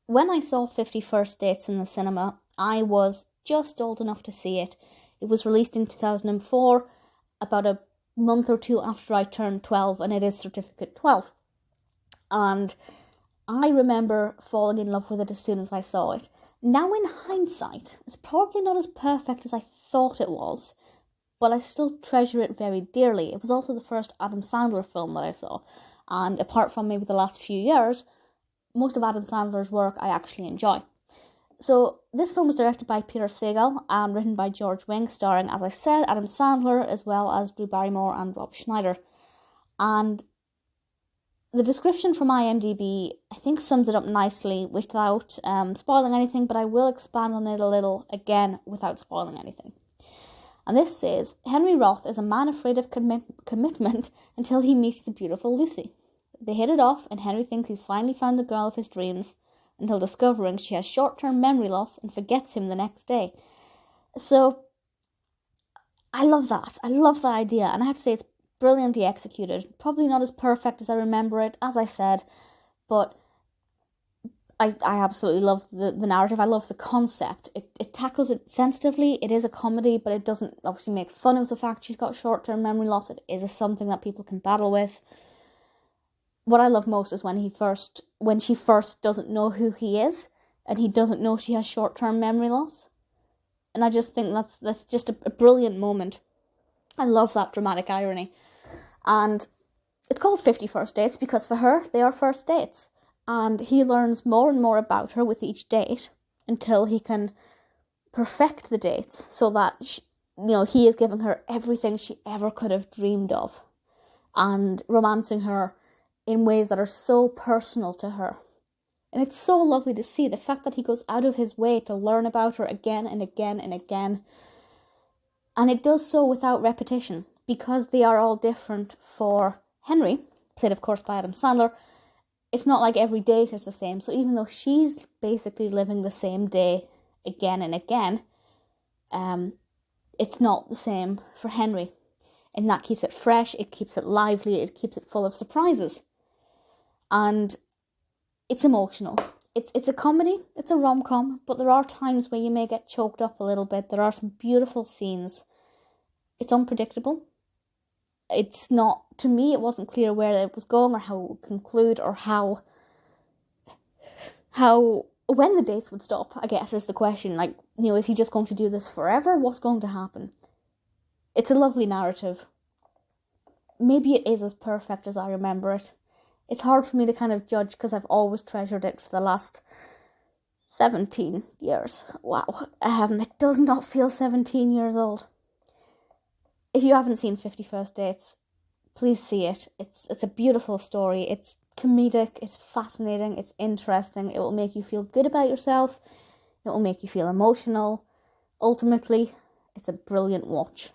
when I saw 50 First Dates in the cinema, I was just old enough to see it. It was released in 2004, about a month or two after I turned 12, and it is Certificate 12. And I remember falling in love with it as soon as I saw it. Now in hindsight, it's probably not as perfect as I thought it was, but I still treasure it very dearly. It was also the first Adam Sandler film that I saw, and apart from maybe the last few years, most of Adam Sandler's work I actually enjoy. So this film was directed by Peter Segal and written by George Wing, starring, as I said, Adam Sandler as well as Drew Barrymore and Rob Schneider. And the description from IMDb, I think, sums it up nicely without spoiling anything, but I will expand on it a little again without spoiling anything. And this says, Henry Roth is a man afraid of commitment until he meets the beautiful Lucy. They hit it off, and Henry thinks he's finally found the girl of his dreams, until discovering she has short-term memory loss and forgets him the next day. So, I love that. I love that idea, and I have to say it's brilliantly executed. Probably not as perfect as I remember it, as I said, but I absolutely love the narrative. I love the concept. It tackles it sensitively. It is a comedy, but it doesn't obviously make fun of the fact she's got short-term memory loss. It is something that people can battle with. What I love most is when she first doesn't know who he is, and he doesn't know she has short-term memory loss. And I just think that's just a brilliant moment. I love that dramatic irony. And it's called 50 First Dates because for her, they are first dates. And he learns more and more about her with each date until he can perfect the dates so that, he is giving her everything she ever could have dreamed of and romancing her in ways that are so personal to her. And it's so lovely to see the fact that he goes out of his way to learn about her again and again and again. And it does so without repetition, because they are all different. For Henry, played of course by Adam Sandler, it's not like every date is the same. So even though she's basically living the same day again and again, it's not the same for Henry. And that keeps it fresh, it keeps it lively, it keeps it full of surprises. And it's emotional. It's a comedy, it's a rom-com, but there are times where you may get choked up a little bit. There are some beautiful scenes. It's unpredictable. It's not, to me, it wasn't clear where it was going or how it would conclude or when the dates would stop, I guess, is the question. Like, is he just going to do this forever? What's going to happen? It's a lovely narrative. Maybe it is as perfect as I remember it. It's hard for me to kind of judge because I've always treasured it for the last 17 years. Wow. It does not feel 17 years old. If you haven't seen 50 First Dates, please see it. It's a beautiful story. It's comedic, it's fascinating, it's interesting. It will make you feel good about yourself. It will make you feel emotional. Ultimately, it's a brilliant watch.